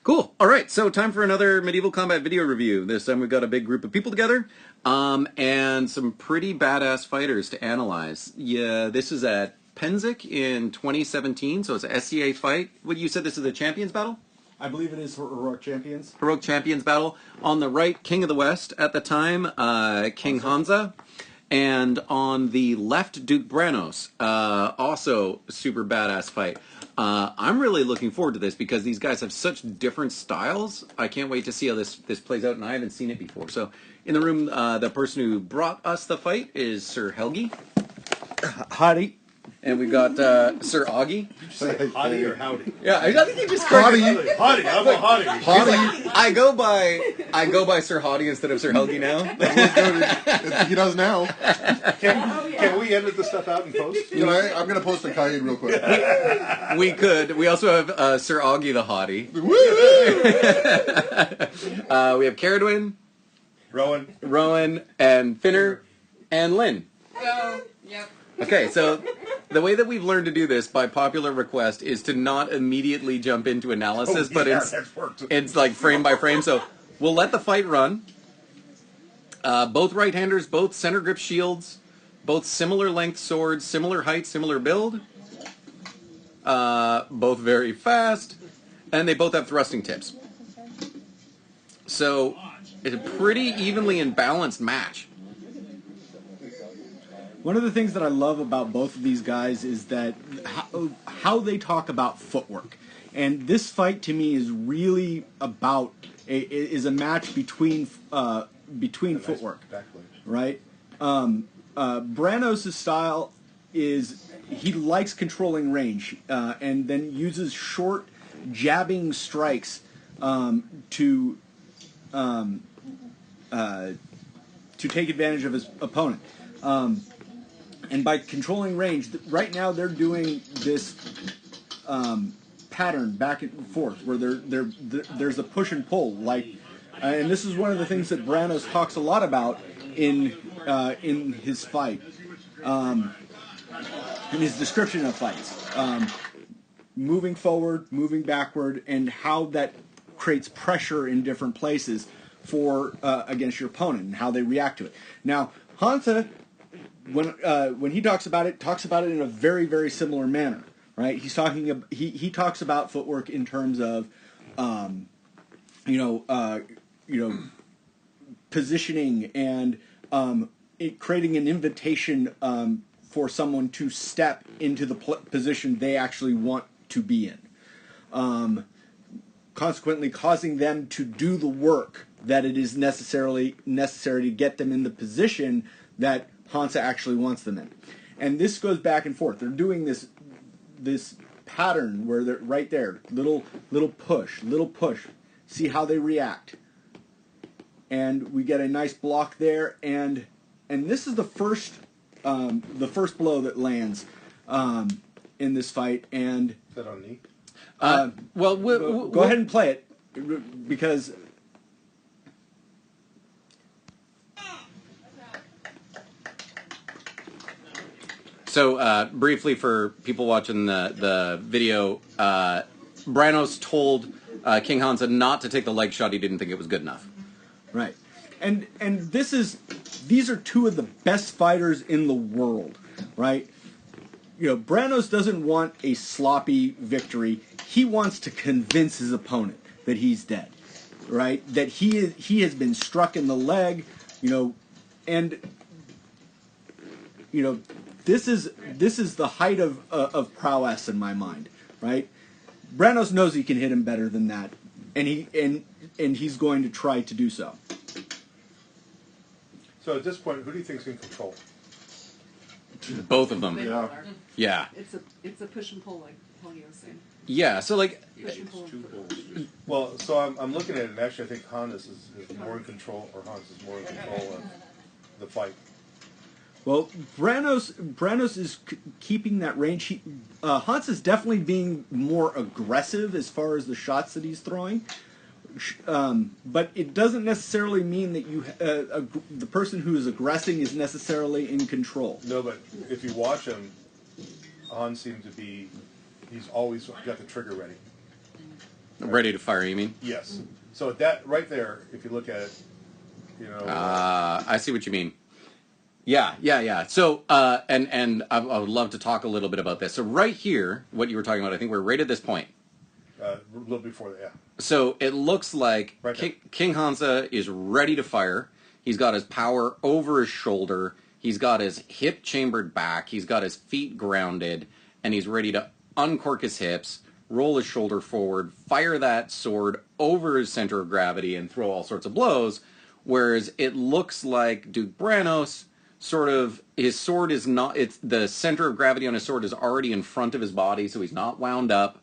Cool. All right, so time for another medieval combat video review. This time we've got a big group of people together, and some pretty badass fighters to analyze. Yeah, this is at Pennsic in 2017, so it's an SCA fight. What, you said this is a Champions battle? I believe it is Heroic Champions. Heroic Champions battle. On the right, King of the West at the time, King Hanza. And on the left, Duke Brannos. Also super badass fight. I'm really looking forward to this because these guys have such different styles. I can't wait to see how this plays out, and I haven't seen it before. So in the room, the person who brought us the fight is Sir Helgi. Howdy. And we've got Sir Augie. Did you say hottie or howdy? Yeah, I think he just hottie. Hottie, I'm a hottie. Hottie. I go by Sir Hottie instead of Sir Helgi now. He does now. Can we edit the stuff out and post? I'm going to post a Kaid real quick. We could. We also have Sir Augie the Hottie. We have Ceridwen, Rowan, and Finnr, and Lynn. Oh, yep. Okay, so the way that we've learned to do this by popular request is to not immediately jump into analysis, but it's like frame by frame. So we'll let the fight run. Both right-handers, both center grip shields, both similar length swords, similar height, similar build. Both very fast, and they both have thrusting tips. So it's a pretty evenly and balanced match. One of the things that I love about both of these guys is that how they talk about footwork. And this fight to me is really about is a match between footwork, right? Brannos' style is he likes controlling range and then uses short jabbing strikes to take advantage of his opponent. And by controlling range, right now they're doing this pattern back and forth where there's a push and pull, and this is one of the things that Brannos talks a lot about in his fight, in his description of fights, moving forward, moving backward, and how that creates pressure in different places for against your opponent and how they react to it. Now, Hanza, when he talks about it in a very, very similar manner, right? He's talking. He talks about footwork in terms of, positioning and creating an invitation for someone to step into the position they actually want to be in. Consequently, causing them to do the work that it is necessary to get them in the position that Hanza actually wants them in. And this goes back and forth. They're doing this pattern where they're right there, little push. See how they react. And we get a nice block there, and this is the first blow that lands in this fight. And is that on knee? We'll go ahead and play it because. So, briefly for people watching the video, Brannos told King Hanza not to take the leg shot. He didn't think it was good enough. Right. And these are two of the best fighters in the world, right? Brannos doesn't want a sloppy victory. He wants to convince his opponent that he's dead, right? That he has been struck in the leg, and this is the height of prowess in my mind, right? Brannos knows he can hit him better than that, and he's going to try to do so. So at this point, who do you think's in control? Both of them. They Yeah. both are. Yeah. It's a push and pull, like Tony was saying. Yeah. So like. Push and pull. Well, so I'm looking at it, and actually I think Hannes is more in control, or Hans is more in control of the fight. Well, Brannos is keeping that range. Hans is definitely being more aggressive as far as the shots that he's throwing. But it doesn't necessarily mean that the person who is aggressing is necessarily in control. No, but if you watch him, Hans seems to be, he's always got the trigger ready. Ready to fire, you mean? Yes. So that right there, if you look at it, you know. I see what you mean. Yeah. So, and I would love to talk a little bit about this. So right here, what you were talking about, I think we're right at this point. A little before that, yeah. So it looks like Right King Hanza is ready to fire. He's got his power over his shoulder. He's got his hip chambered back. He's got his feet grounded. And he's ready to uncork his hips, roll his shoulder forward, fire that sword over his center of gravity, and throw all sorts of blows. Whereas it looks like Duke Brannos, sort of, his sword is not, it's the center of gravity on his sword is already in front of his body, so he's not wound up.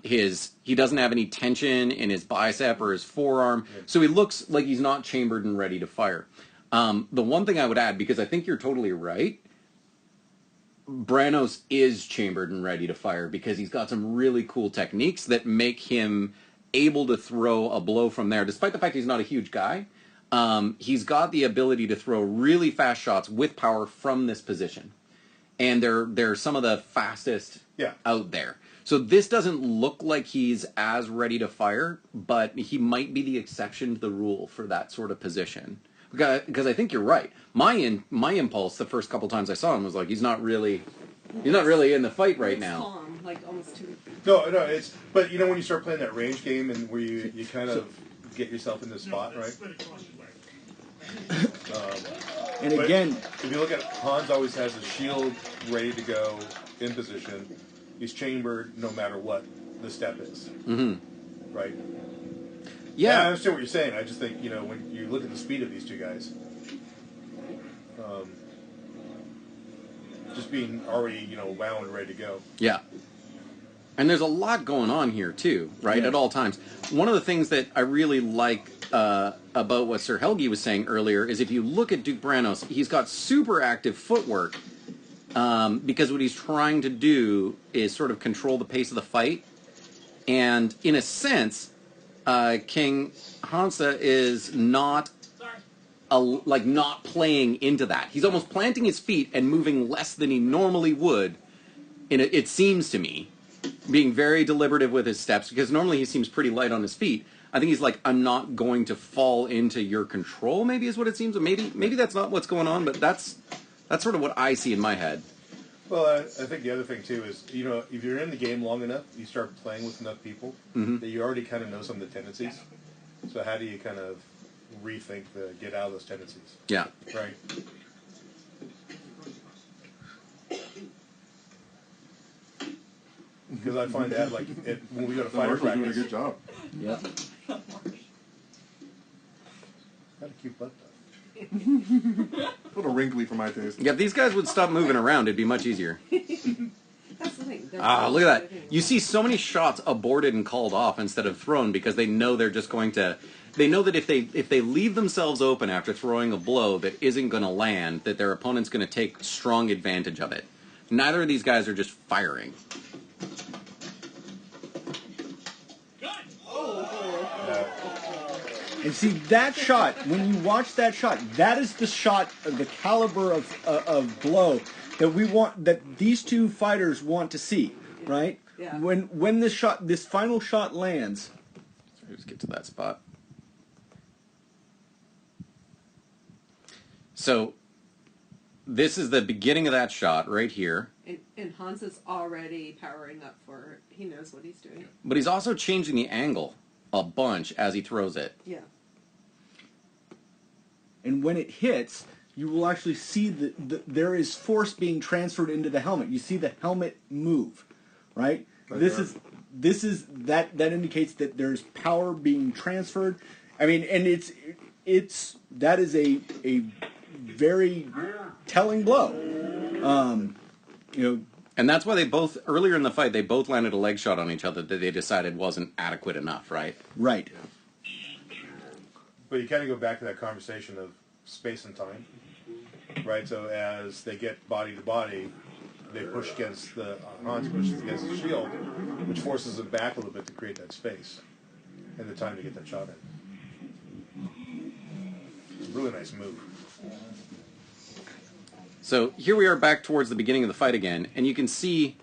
He doesn't have any tension in his bicep or his forearm, so he looks like he's not chambered and ready to fire. The one thing I would add, because I think you're totally right, Brannos is chambered and ready to fire because he's got some really cool techniques that make him able to throw a blow from there, despite the fact he's not a huge guy. He's got the ability to throw really fast shots with power from this position. And they're some of the fastest out there. So this doesn't look like he's as ready to fire, but he might be the exception to the rule for that sort of position. Because I think you're right. My impulse the first couple times I saw him was like, he's not really in the fight right now. Calm, like almost too. No, it's, but you know when you start playing that range game and where you kind of get yourself in the spot, right? And again, if you look at Hans, always has a shield ready to go in position. He's chambered no matter what the step is. Mm-hmm. Right? Yeah. And I understand what you're saying. I just think, when you look at the speed of these two guys, just being already, wound and ready to go. Yeah. And there's a lot going on here, too, right, at all times. One of the things that I really like about what Sir Helgi was saying earlier is if you look at Duke Brannos, he's got super active footwork because what he's trying to do is sort of control the pace of the fight. And in a sense, King Hanza is not not playing into that. He's almost planting his feet and moving less than he normally would. It seems to me, being very deliberative with his steps, because normally he seems pretty light on his feet. I think he's like, I'm not going to fall into your control, maybe is what it seems. Maybe that's not what's going on, but that's sort of what I see in my head. Well, I think the other thing, too, is, if you're in the game long enough, you start playing with enough people that you already kind of know some of the tendencies. So how do you kind of rethink get out of those tendencies? Yeah. Right? Because I find that, when we go to fighter Marshall's doing a practice... good job. yeah. Got a cute butt, though. A little wrinkly for my taste. Yeah, if these guys would stop moving around, it'd be much easier. That's the thing. Look at that. You see so many shots aborted and called off instead of thrown because they know they're just going to... They know that if they leave themselves open after throwing a blow that isn't going to land, that their opponent's going to take strong advantage of it. Neither of these guys are just firing. And see that shot, when you watch that shot, that is the shot of the caliber of blow that we want, that these two fighters want to see, right? Yeah. When this final shot lands. Let's get to that spot. So, this is the beginning of that shot right here. And Hans is already powering up for it. He knows what he's doing. But he's also changing the angle a bunch as he throws it. Yeah. And when it hits, you will actually see that there is force being transferred into the helmet. You see the helmet move, right? This is that indicates that there's power being transferred. I mean, and that is a very telling blow. And that's why they both, earlier in the fight, they both landed a leg shot on each other that they decided wasn't adequate enough, right? Right. But you kind of go back to that conversation of space and time, right? So as they get body to body, they push against Hans pushes against the shield, which forces them back a little bit to create that space and the time to get that shot in. It's a really nice move. So here we are back towards the beginning of the fight again, and you can see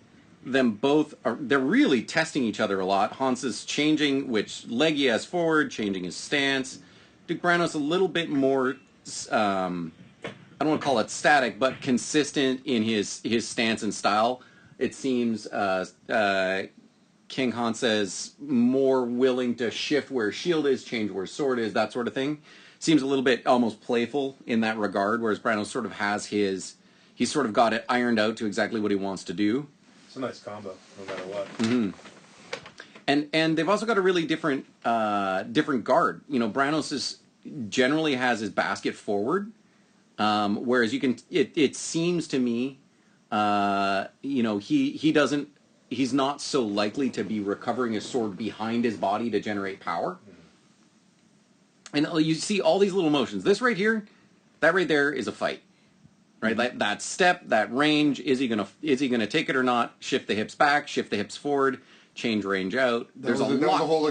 them both they're really testing each other a lot. Hans is changing which leg he has forward, changing his stance. Duke Brannos a little bit more, I don't want to call it static, but consistent in his stance and style. It seems King Hans is more willing to shift where shield is, change where sword is, that sort of thing. Seems a little bit almost playful in that regard, whereas Brannos sort of has he's sort of got it ironed out to exactly what he wants to do. It's a nice combo, no matter what. Mm-hmm. And they've also got a really different guard. You know, Brannos generally has his basket forward, whereas it seems to me, you know, he's not so likely to be recovering his sword behind his body to generate power. And you see all these little motions. This right here, that right there is a fight. Right, that step, that range. Is he gonna take it or not? Shift the hips back, shift the hips forward, change range out. That was a whole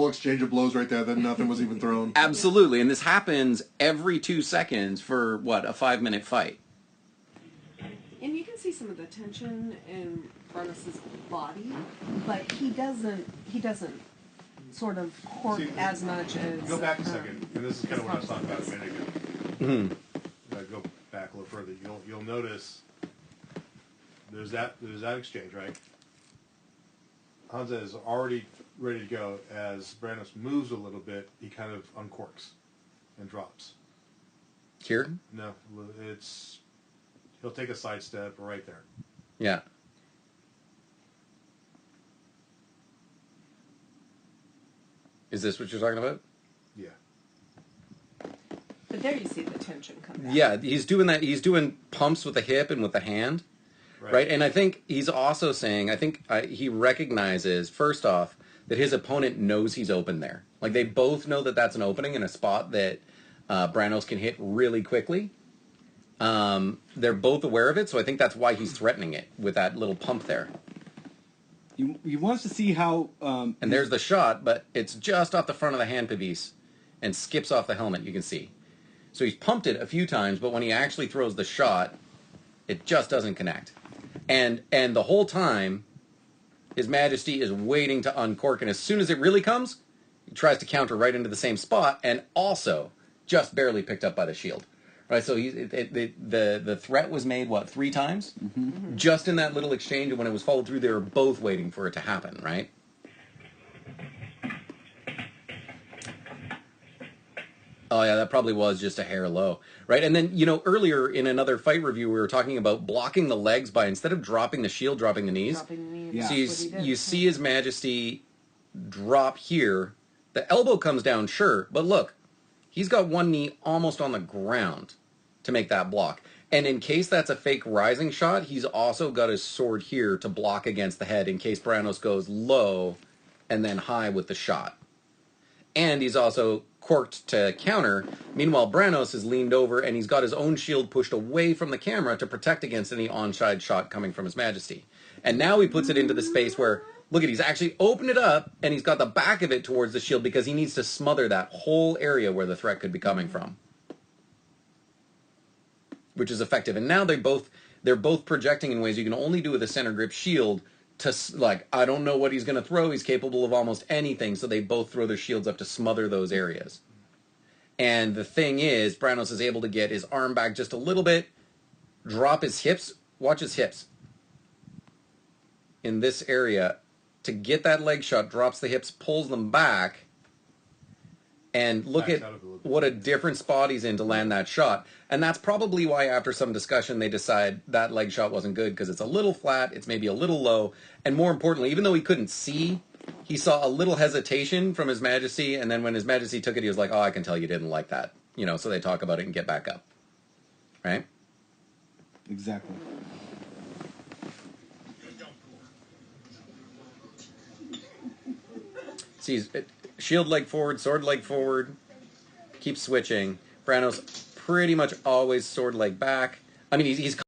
exchange of blows right there. Then nothing was even thrown. Absolutely, and this happens every 2 seconds for what, a 5-minute fight. And you can see some of the tension in Brannos' body, but he doesn't sort of cork as much as. Go back a second, and this is kind of what I was talking about a minute ago. Mm-hmm. Go back a little further. You'll notice there's that exchange, right? Hanza is already ready to go. As Brannos moves a little bit, he kind of uncorks and drops. Here? No, he'll take a side step right there. Yeah. Is this what you're talking about? Yeah. But there you see the tension come back. Yeah, he's doing that. He's doing pumps with the hip and with the hand, right? And I think he's also saying, he recognizes, first off, that his opponent knows he's open there. Like, they both know that that's an opening in a spot that Brannos can hit really quickly. They're both aware of it, so I think that's why he's threatening it with that little pump there. You want us to see how... and there's the shot, but it's just off the front of the handpiece and skips off the helmet, you can see. So he's pumped it a few times, but when he actually throws the shot, it just doesn't connect. And the whole time, His Majesty is waiting to uncork, and as soon as it really comes, he tries to counter right into the same spot, and also just barely picked up by the shield. Right, so the threat was made, 3 times? Mm-hmm. Just in that little exchange, and when it was followed through, they were both waiting for it to happen, right? Oh, yeah, that probably was just a hair low, right? And then, earlier in another fight review, we were talking about blocking the legs by, instead of dropping the shield, dropping the knees. Yeah. So you see His Majesty drop here. The elbow comes down, sure, but look, he's got one knee almost on the ground to make that block. And in case that's a fake rising shot, he's also got his sword here to block against the head in case Brannos goes low and then high with the shot. And he's also corked to counter. Meanwhile, Brannos is leaned over and he's got his own shield pushed away from the camera to protect against any onside shot coming from His Majesty. And now he puts it into the space where, look at, he's actually opened it up and he's got the back of it towards the shield because he needs to smother that whole area where the threat could be coming from. Which is effective. And now they're both projecting in ways you can only do with a center grip shield to, I don't know what he's going to throw. He's capable of almost anything. So they both throw their shields up to smother those areas. And the thing is, Brannos is able to get his arm back just a little bit, drop his hips. Watch his hips. In this area, to get that leg shot, drops the hips, pulls them back, and look at what a different spot he's in to land that shot. And that's probably why, after some discussion, they decide that leg shot wasn't good, because it's a little flat, it's maybe a little low, and more importantly, even though he couldn't see, he saw a little hesitation from His Majesty, and then when His Majesty took it, he was like, oh, I can tell you didn't like that. So they talk about it and get back up. Right? Exactly. See, shield leg forward, sword leg forward, keep switching. Brannos pretty much always sword leg back. I mean, he's